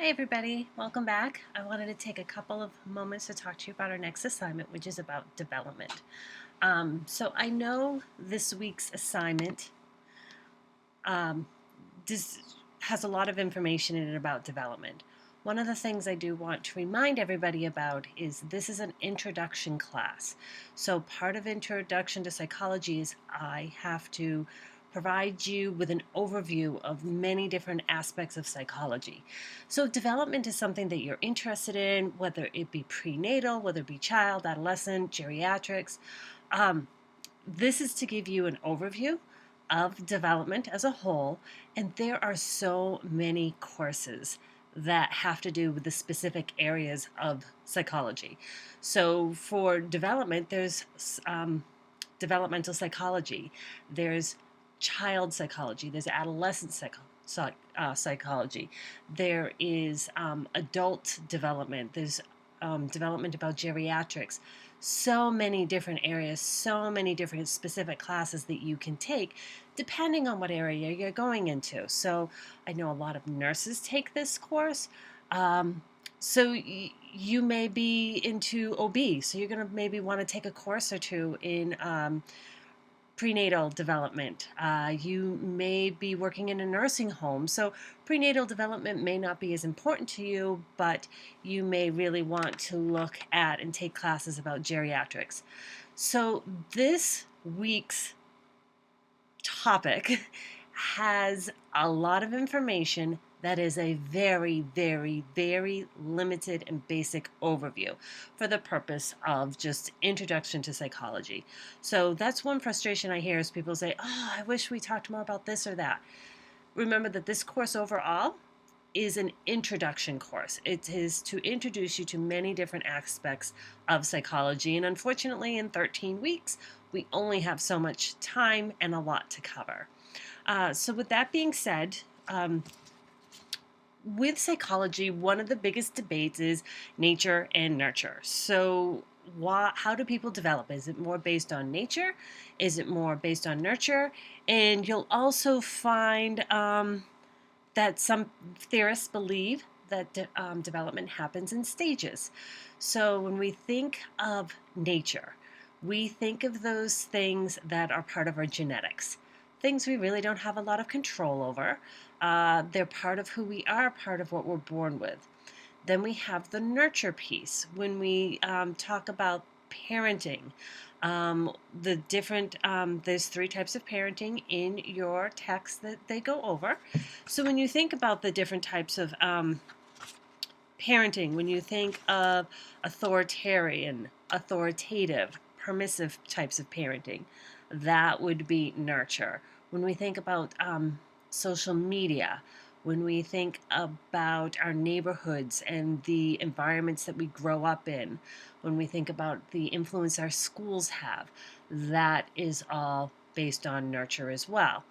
Hi everybody, welcome back. I wanted to take a couple of moments to talk to you about our next assignment, which is about development. So I know this week's assignment um, has a lot of information in it about development. One of the things I do want to remind everybody about is this is an introduction class. So part of Introduction to Psychology is I have to provide you with an overview of many different aspects of psychology. So development is something that you're interested in, whether it be prenatal, whether it be child, adolescent, geriatrics. Um, this is to give you an overview of development as a whole, and there are so many courses that have to do with the specific areas of psychology. So for development, there's developmental psychology, there's child psychology, there's adolescent psychology, there is adult development, there's development about geriatrics. So many different areas, so many different specific classes that you can take depending on what area you're going into. So I know a lot of nurses take this course. So you may be into OB, so you're going to maybe want to take a course or two in prenatal development. You may be working in a nursing home, so prenatal development may not be as important to you, but you may really want to look at and take classes about geriatrics. So this week's topic has a lot of information that is a very, very, very limited and basic overview for the purpose of just introduction to psychology. So that's one frustration I hear is people say, oh, I wish we talked more about this or that. Remember that this course overall is an introduction course. It is to introduce you to many different aspects of psychology. And unfortunately, in 13 weeks, we only have so much time and a lot to cover. So with that being said, with psychology, one of the biggest debates is nature and nurture. So how do people develop? Is it more based on nature? Is it more based on nurture? And you'll also find that some theorists believe that development happens in stages. So when we think of nature, we think of those things that are part of our genetics, things we really don't have a lot of control over. They're part of who we are, part of what we're born with. Then we have the nurture piece. When we talk about parenting, the different there's three types of parenting in your text that they go over. So when you think about the different types of parenting, when you think of authoritarian, authoritative, permissive types of parenting, that would be nurture. When we think about social media, when we think about our neighborhoods and the environments that we grow up in, when we think about the influence our schools have, that is all based on nurture as well.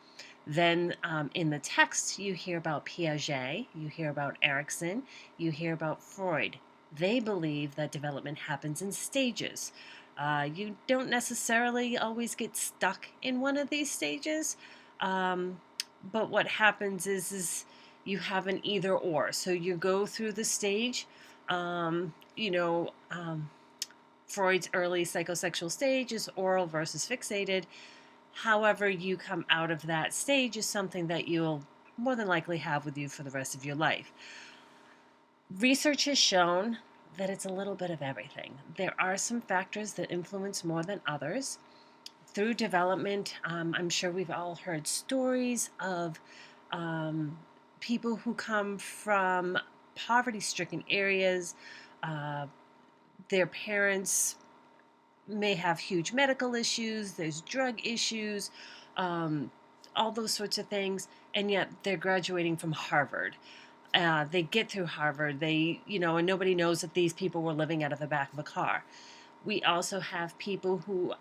Then in the text, you hear about Piaget, you hear about Erikson, you hear about Freud. They believe that development happens in stages. You don't necessarily always get stuck in one of these stages, but what happens is you have an either or. So you go through the stage, Freud's early psychosexual stage is oral versus fixated. However you come out of that stage is something that you'll more than likely have with you for the rest of your life. Research has shown that it's a little bit of everything. There are some factors that influence more than others. Through development, I'm sure we've all heard stories of people who come from poverty-stricken areas. Their parents may have huge medical issues, there's drug issues, all those sorts of things, and yet they're graduating from Harvard. They get through Harvard, and nobody knows that these people were living out of the back of a car. We also have people who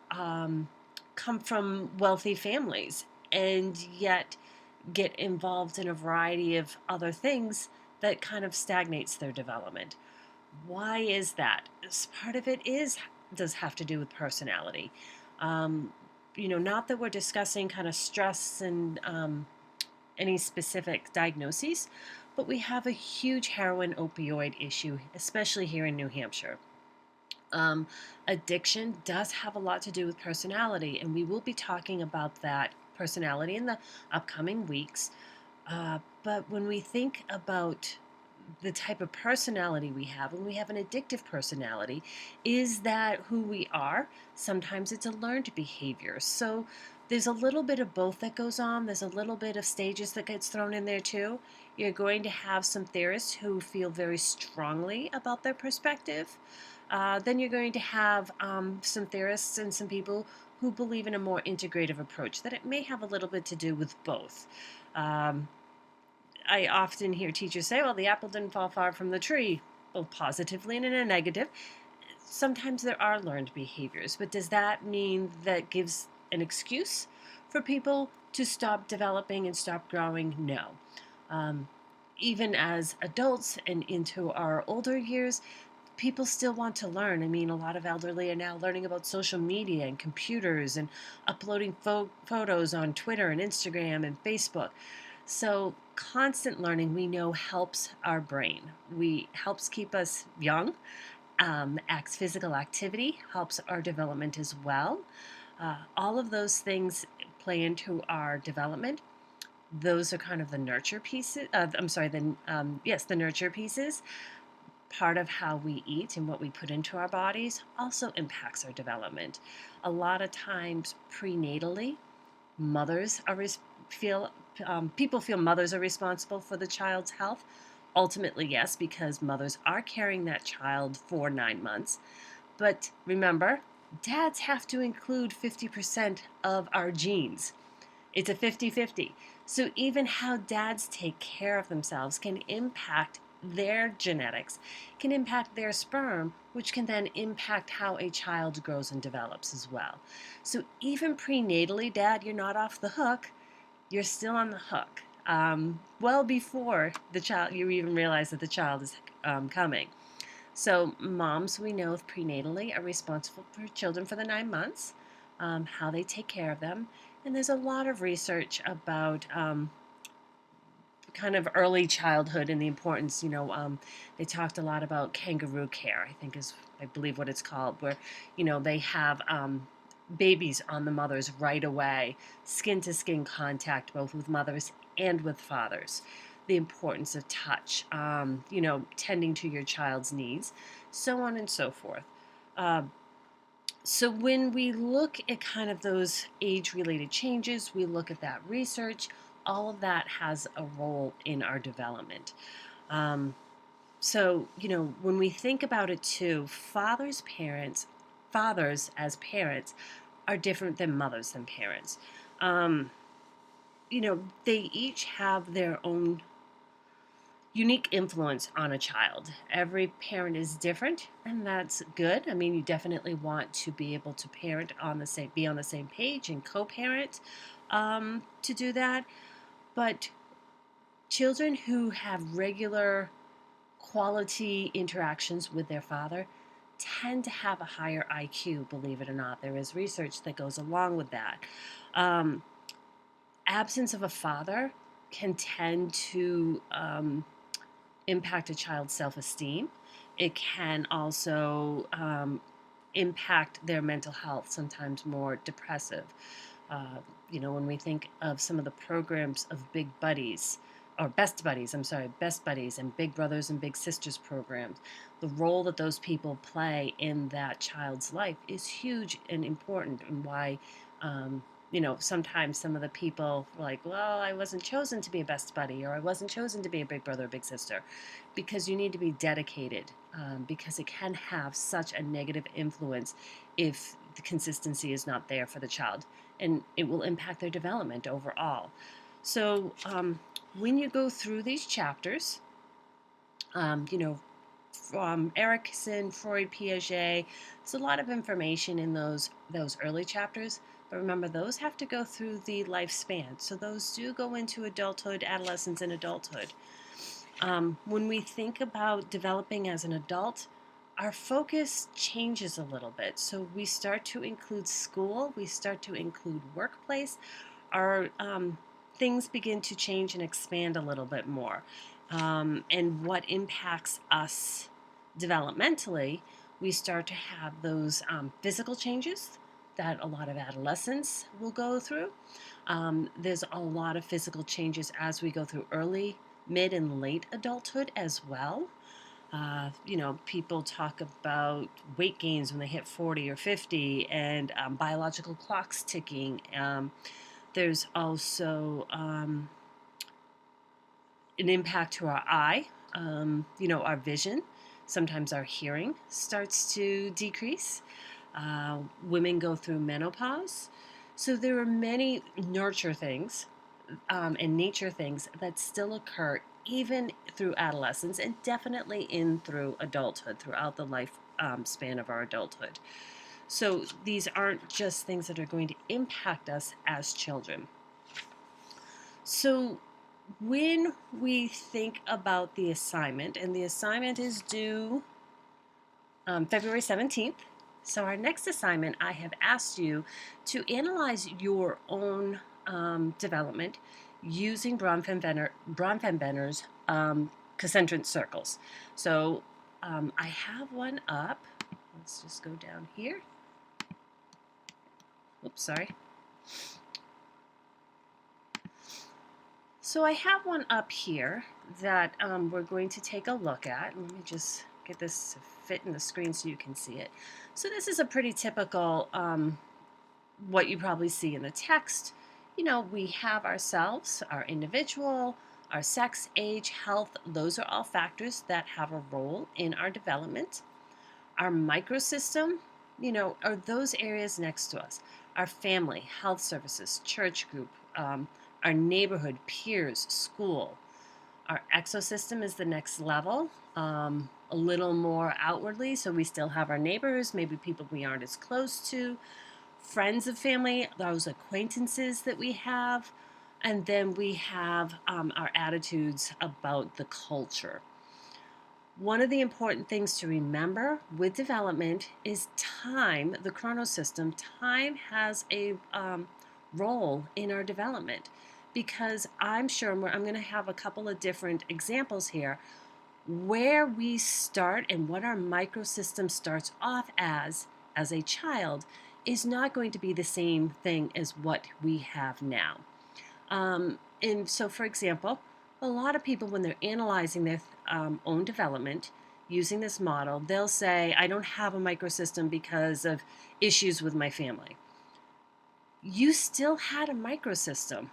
come from wealthy families and yet get involved in a variety of other things that kind of stagnates their development. Why is that? Part of it does have to do with personality. Not that we're discussing kind of stress and any specific diagnoses, but we have a huge heroin opioid issue, especially here in New Hampshire. Um, Addiction does have a lot to do with personality, and we will be talking about that personality in the upcoming weeks. But when we think about the type of personality we have, when we have an addictive personality, is that who we are? Sometimes it's a learned behavior. So there's a little bit of both that goes on. There's a little bit of stages that gets thrown in there too. You're going to have some theorists who feel very strongly about their perspective. Then you're going to have some theorists and some people who believe in a more integrative approach, that it may have a little bit to do with both. Um, I often hear teachers say, well, the apple didn't fall far from the tree, both positively and in a negative. Sometimes there are learned behaviors, but does that mean that gives an excuse for people to stop developing and stop growing? No. Um, Even as adults and into our older years, people still want to learn. I mean, a lot of elderly are now learning about social media and computers and uploading photos on Twitter and Instagram and Facebook. So constant learning, we know, helps our brain. We helps keep us young. Physical activity helps our development as well. All of those things play into our development. Those are kind of the nurture pieces. The nurture pieces. Part of how we eat and what we put into our bodies also impacts our development. A lot of times, prenatally, mothers are feel people feel mothers are responsible for the child's health. Ultimately, yes, because mothers are carrying that child for 9 months. But remember, dads have to include 50% of our genes. It's a 50-50. So even how dads take care of themselves can impact their genetics, can impact their sperm, which can then impact how a child grows and develops as well. So even prenatally, Dad, you're not off the hook. You're still on the hook. Well before the child, you even realize that the child is coming. So moms, we know prenatally are responsible for children for the 9 months, how they take care of them. And there's a lot of research about kind of early childhood and the importance. They talked a lot about kangaroo care, I believe what it's called, where, they have babies on the mothers right away, skin to skin contact, both with mothers and with fathers. The importance of touch, tending to your child's needs, so on and so forth. So when we look at kind of those age-related changes, we look at that research, all of that has a role in our development. So, when we think about it too, fathers as parents are different than mothers than parents. They each have their own unique influence on a child. Every parent is different, and that's good. I mean, you definitely want to be able to be on the same page and co-parent to do that. But children who have regular quality interactions with their father tend to have a higher IQ, believe it or not. There is research that goes along with that. Absence of a father can tend to impact a child's self-esteem. It can also impact their mental health, sometimes more depressive. When we think of some of the programs of Big Buddies, or Best Buddies, Best Buddies and Big Brothers and Big Sisters programs, the role that those people play in that child's life is huge and important, and why sometimes some of the people are like, well, I wasn't chosen to be a best buddy, or I wasn't chosen to be a big brother or big sister, because you need to be dedicated, because it can have such a negative influence if the consistency is not there for the child, and it will impact their development overall. So when you go through these chapters, from Erikson, Freud, Piaget, there's a lot of information in those early chapters. But remember, those have to go through the lifespan. So those do go into adulthood, adolescence, and adulthood. When we think about developing as an adult, our focus changes a little bit. So we start to include school, we start to include workplace. Our things begin to change and expand a little bit more. and what impacts us developmentally, we start to have those physical changes that a lot of adolescents will go through. There's a lot of physical changes as we go through early, mid, and late adulthood as well. People talk about weight gains when they hit 40 or 50 and biological clocks ticking. There's also an impact to our eye, our vision. Sometimes our hearing starts to decrease. Women go through menopause. So there are many nurture things and nature things that still occur even through adolescence and definitely in through adulthood, throughout the life span of our adulthood. So these aren't just things that are going to impact us as children. So when we think about the assignment, and the assignment is due February 17th. So our next assignment, I have asked you to analyze your own development using Bronfenbrenner's concentric circles. So I have one up. Let's just go down here. Oops, sorry. So I have one up here that we're going to take a look at. Let me just get this to fit in the screen so you can see it. So this is a pretty typical, what you probably see in the text. We have ourselves, our individual, our sex, age, health. Those are all factors that have a role in our development. Our microsystem, are those areas next to us. Our family, health services, church group, our neighborhood, peers, school. Our exosystem is the next level, a little more outwardly, so we still have our neighbors, maybe people we aren't as close to, friends of family, those acquaintances that we have, and then we have our attitudes about the culture. One of the important things to remember with development is time, the chronosystem. Time has a role in our development, because I'm sure I'm going to have a couple of different examples here where we start and what our microsystem starts off as a child is not going to be the same thing as what we have now. And so, for example, a lot of people, when they're analyzing their own development using this model, they'll say, I don't have a microsystem because of issues with my family. You still had a microsystem.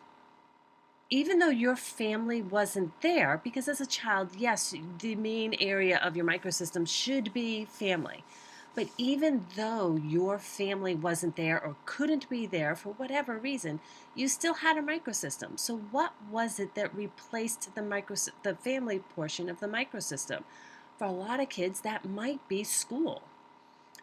Even though your family wasn't there, because as a child, yes, the main area of your microsystem should be family. But even though your family wasn't there or couldn't be there for whatever reason, you still had a microsystem. So what was it that replaced the family portion of the microsystem? For a lot of kids, that might be school.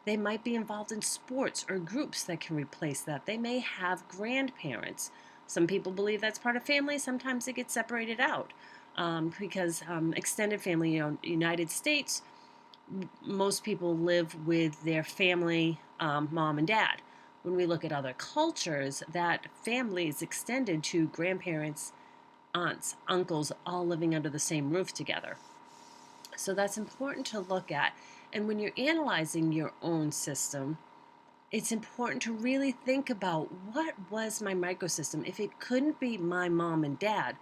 They might be involved in sports or groups that can replace that. They may have grandparents. Some people believe that's part of family. Sometimes it gets separated out because extended family, United States, most people live with their family, mom and dad. When we look at other cultures, that family is extended to grandparents, aunts, uncles, all living under the same roof together. So that's important to look at. And when you're analyzing your own system, it's important to really think about, what was my microsystem? If it couldn't be my mom and dad,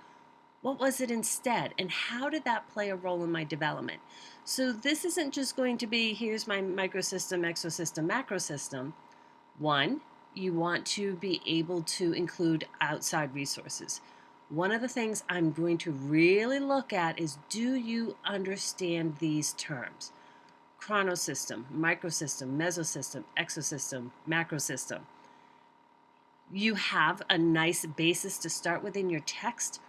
what was it instead? And how did that play a role in my development? So this isn't just going to be, here's my microsystem, exosystem, macrosystem. One, you want to be able to include outside resources. One of the things I'm going to really look at is, do you understand these terms? Chronosystem, microsystem, mesosystem, exosystem, macrosystem. You have a nice basis to start with in your text.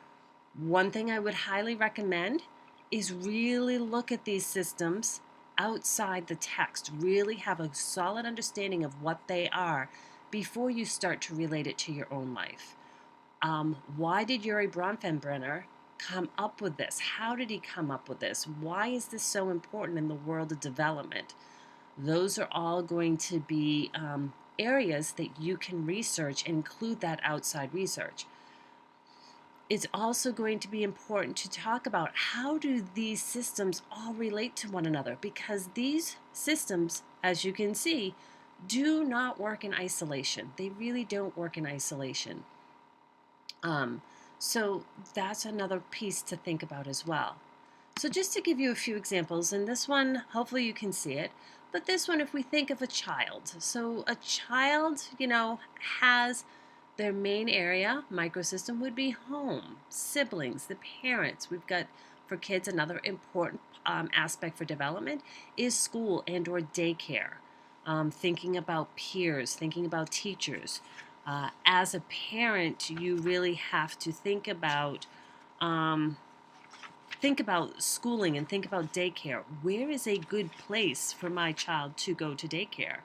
One thing I would highly recommend is really look at these systems outside the text. Really have a solid understanding of what they are before you start to relate it to your own life. Why did Urie Bronfenbrenner come up with this? How did he come up with this? Why is this so important in the world of development? Those are all going to be areas that you can research and include that outside research. It's also going to be important to talk about how do these systems all relate to one another, because these systems, as you can see, do not work in isolation. They really don't work in isolation. Um, so that's another piece to think about as well. So just to give you a few examples, and this one, hopefully you can see it, but this one, if we think of a child. So a child, has their main area, microsystem, would be home, siblings, the parents. We've got, for kids, another important aspect for development is school and or daycare. Thinking about peers, thinking about teachers. As a parent, you really have to um, think about schooling and think about daycare. Where is a good place for my child to go to daycare?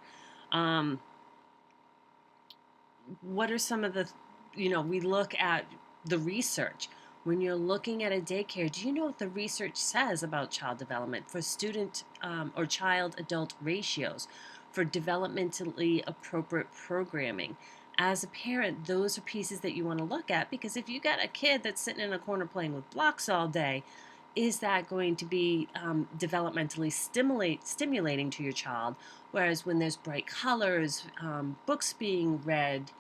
Um, what are some of the, we look at the research. When you're looking at a daycare, do you know what the research says about child development for student or child adult ratios, for developmentally appropriate programming? As a parent, those are pieces that you want to look at, because if you got a kid that's sitting in a corner playing with blocks all day, is that going to be developmentally stimulating to your child? Whereas when there's bright colors, books being read,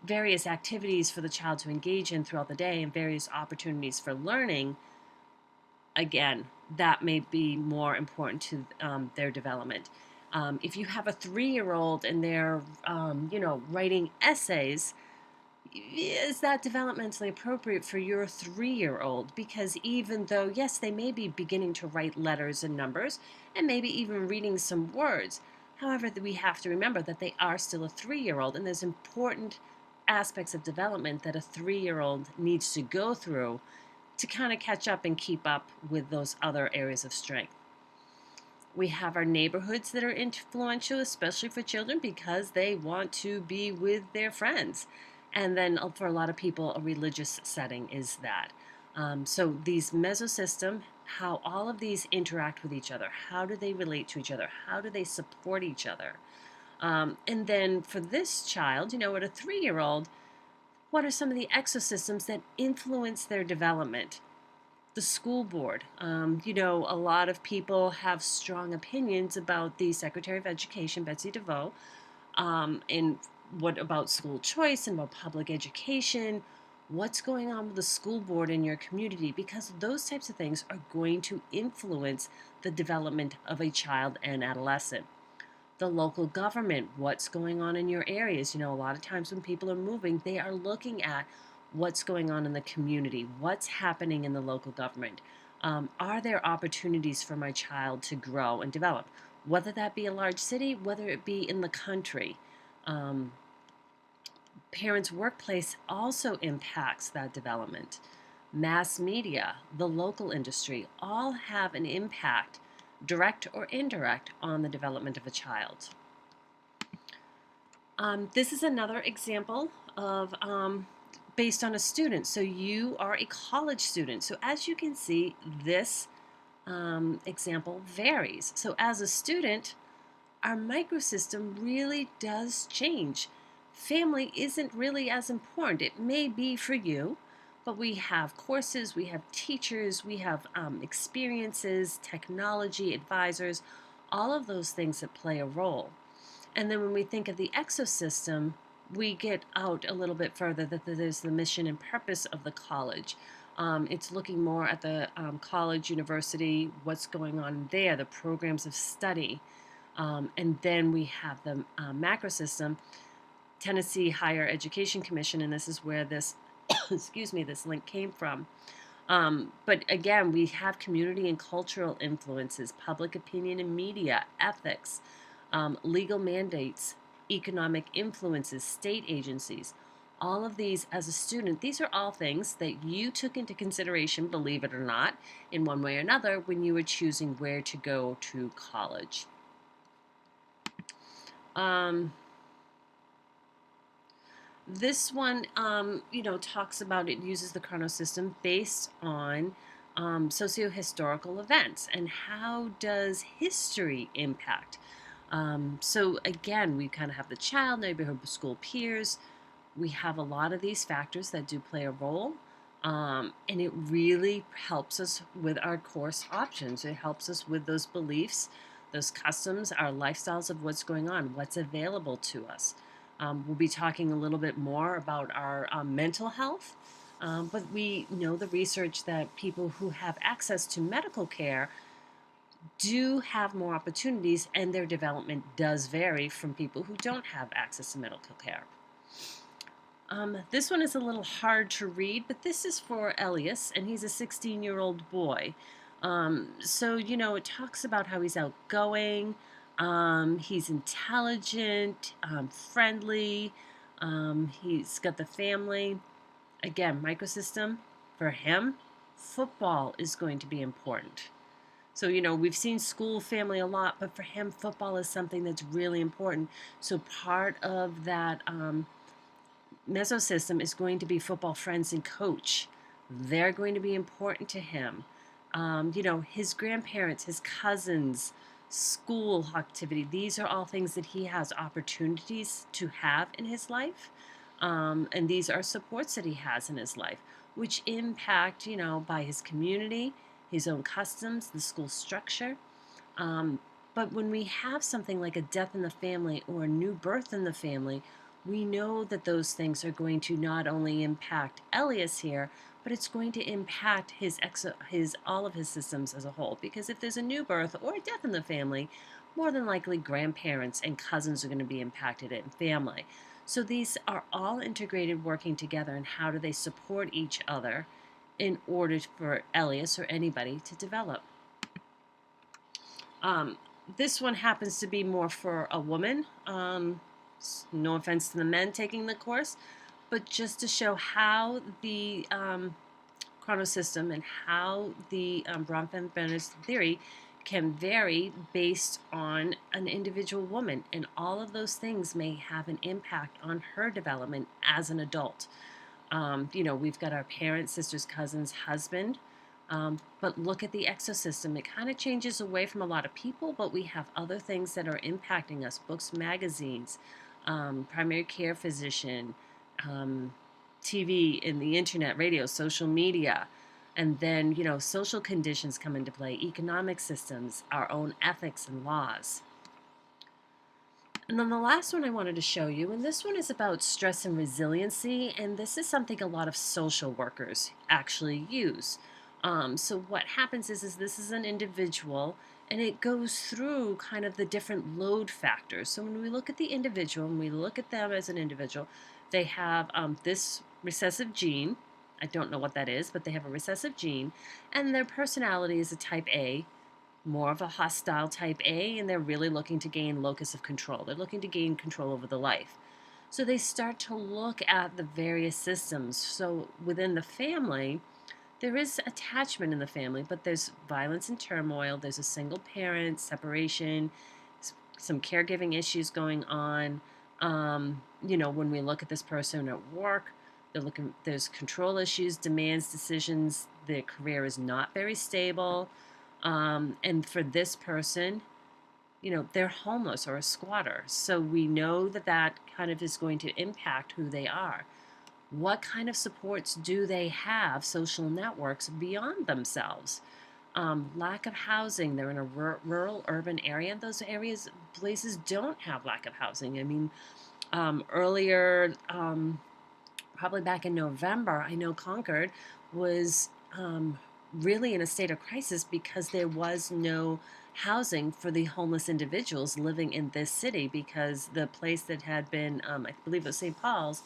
various activities for the child to engage in throughout the day, and various opportunities for learning, again, that may be more important to their development. If you have a 3-year-old and they're, writing essays, is that developmentally appropriate for your 3-year-old? Because even though, yes, they may be beginning to write letters and numbers and maybe even reading some words, however, we have to remember that they are still a 3-year-old, and there's important aspects of development that a 3-year-old needs to go through to kind of catch up and keep up with those other areas of strength. We have our neighborhoods that are influential, especially for children, because they want to be with their friends. And then for a lot of people, a religious setting is that. So these mesosystem, how all of these interact with each other, how do they relate to each other, how do they support each other? And then for this child, at a 3-year-old, what are some of the exosystems that influence their development? The school board. A lot of people have strong opinions about the Secretary of Education, Betsy DeVos, and what about school choice and about public education. What's going on with the school board in your community? Because those types of things are going to influence the development of a child and adolescent. The local government, what's going on in your areas. A lot of times when people are moving, they are looking at what's going on in the community, what's happening in the local government. Are there opportunities for my child to grow and develop? Whether that be a large city, whether it be in the country. Parents' workplace also impacts that development. Mass media, the local industry, all have an impact, direct or indirect, on the development of a child. This is another example of based on a student. So you are a college student. So as you can see, this example varies. So as a student, our microsystem really does change. Family isn't really as important. It may be for you, but we have courses, we have teachers, we have experiences, technology, advisors, all of those things that play a role. And then when we think of the exosystem, we get out a little bit further, that there's the mission and purpose of the college. It's looking more at the college, university, what's going on there, the programs of study. And then we have the macro system, Tennessee Higher Education Commission, and this is where this, excuse me, this link came from. But again, we have community and cultural influences, public opinion and media, ethics, legal mandates, economic influences, state agencies. All of these, as a student, these are all things that you took into consideration, believe it or not, in one way or another, when you were choosing where to go to college. This one, talks about, it uses the Chrono system based on socio-historical events, and how does history impact. So again, we kind of have the child, neighborhood, school, peers. We have a lot of these factors that do play a role. And it really helps us with our course options. It helps us with those beliefs, those customs, our lifestyles of what's going on, what's available to us. We'll be talking a little bit more about our mental health, but we know the research that people who have access to medical care do have more opportunities, and their development does vary from people who don't have access to medical care. This one is a little hard to read, but this is for Elias, and he's a 16-year-old boy. It talks about how he's outgoing, he's intelligent, friendly, he's got the family. Again, microsystem, for him, football is going to be important. So, we've seen school, family a lot, but for him, football is something that's really important. So, part of that mesosystem is going to be football friends and coach. They're going to be important to him. His grandparents, his cousins, school activity, these are all things that he has opportunities to have in his life. And these are supports that he has in his life, which impact, by his community, his own customs, the school structure. But when we have something like a death in the family or a new birth in the family, we know that those things are going to not only impact Elias here, but it's going to impact his all of his systems as a whole. Because if there's a new birth or a death in the family, more than likely grandparents and cousins are going to be impacted in family. So these are all integrated, working together, and how do they support each other in order for Elias or anybody to develop. This one happens to be more for a woman. No offense to the men taking the course, but just to show how the chronosystem and how the Bronfenbrenner's theory can vary based on an individual woman, and all of those things may have an impact on her development as an adult. We've got our parents, sisters, cousins, husband, but look at the exosystem. It kind of changes away from a lot of people, but we have other things that are impacting us: books, magazines, primary care physician, TV and the internet, radio, social media. And then, social conditions come into play, economic systems, our own ethics and laws. And then the last one I wanted to show you, and this one is about stress and resiliency, and this is something a lot of social workers actually use. So what happens is this is an individual, and it goes through kind of the different load factors. So when we look at the individual, and we look at them as an individual, they have this recessive gene. I don't know what that is, but they have a recessive gene, and their personality is a type A, more of a hostile type A, and they're really looking to gain locus of control. They're looking to gain control over the life. So they start to look at the various systems. So within the family, there is attachment in the family, but there's violence and turmoil. There's a single parent, separation, some caregiving issues going on. When we look at this person at work, there's control issues, demands, decisions. Their career is not very stable. And for this person, they're homeless or a squatter. So we know that kind of is going to impact who they are. What kind of supports do they have, social networks, beyond themselves? Lack of housing. They're in a rural, urban area. Those places don't have lack of housing. I mean, earlier, probably back in November, I know Concord was really in a state of crisis because there was no housing for the homeless individuals living in this city, because the place that had been, I believe it was St. Paul's,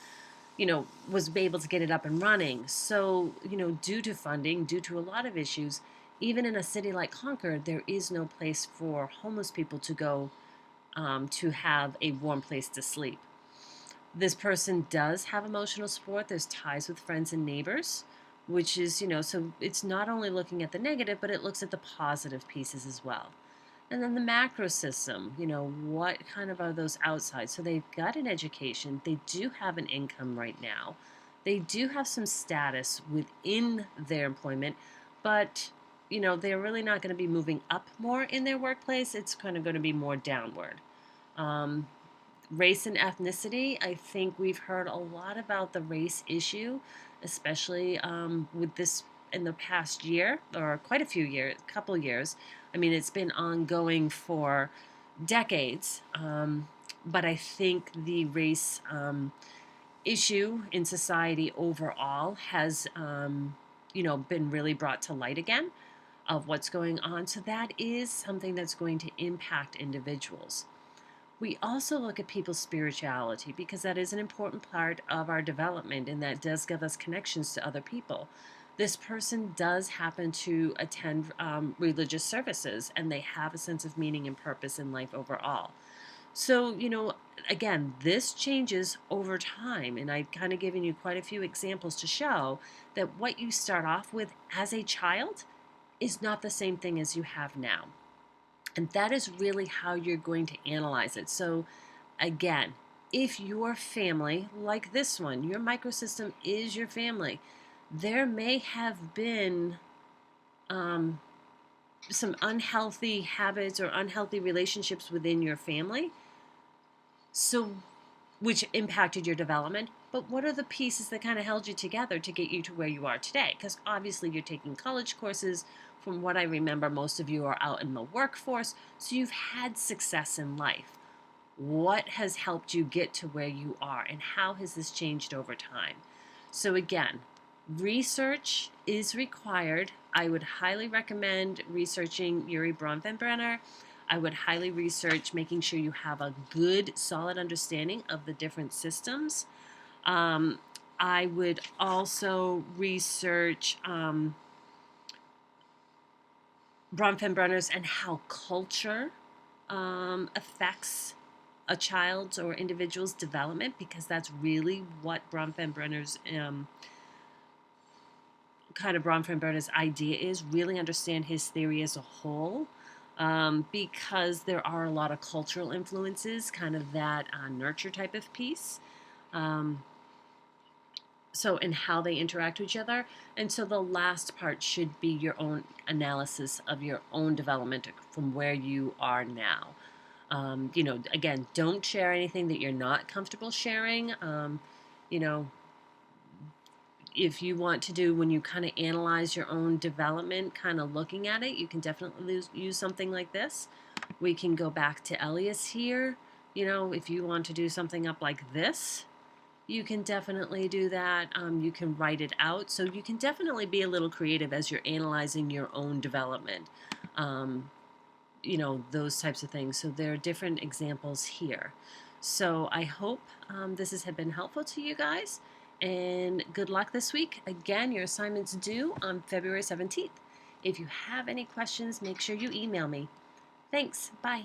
was able to get it up and running. So, due to funding, due to a lot of issues, even in a city like Concord, there is no place for homeless people to go to have a warm place to sleep. This person does have emotional support. There's ties with friends and neighbors, which is, so it's not only looking at the negative, but it looks at the positive pieces as well. And then the macro system, what kind of are those outside? So they've got an education. They do have an income right now. They do have some status within their employment, but, they're really not going to be moving up more in their workplace. It's kind of going to be more downward. Race and ethnicity, I think we've heard a lot about the race issue, especially with this in the past year or quite a few years, couple years. I mean, it's been ongoing for decades, but I think the race issue in society overall has, been really brought to light again of what's going on. So that is something that's going to impact individuals. We also look at people's spirituality because that is an important part of our development and that does give us connections to other people. This person does happen to attend religious services and they have a sense of meaning and purpose in life overall. So, again, this changes over time, and I've kind of given you quite a few examples to show that what you start off with as a child is not the same thing as you have now. And that is really how you're going to analyze it. So, again, if your family, like this one, your microsystem is your family, there may have been some unhealthy habits or unhealthy relationships within your family, so which impacted your development. But what are the pieces that kind of held you together to get you to where you are today? Because obviously you're taking college courses. From what I remember, most of you are out in the workforce, so you've had success in life. What has helped you get to where you are, and how has this changed over time? So again, research is required. I would highly recommend researching Yuri Bronfenbrenner. I would highly research making sure you have a good, solid understanding of the different systems. I would also research Bronfenbrenner's and how culture affects a child's or individual's development, because that's really what Bronfenbrenner's Bronfenbrenner's idea is. Really understand his theory as a whole, because there are a lot of cultural influences, kind of that nurture type of piece. So, and how they interact with each other. And so the last part should be your own analysis of your own development from where you are now. Again, don't share anything that you're not comfortable sharing. You know, if you want to do, when you kind of analyze your own development, kind of looking at it, you can definitely use something like this. We can go back to Elias here. If you want to do something up like this, you can definitely do that. You can write it out. So you can definitely be a little creative as you're analyzing your own development. Those types of things. So there are different examples here. So I hope this has been helpful to you guys. And good luck this week. Again, your assignment's due on February 17th. If you have any questions, make sure you email me. Thanks. Bye.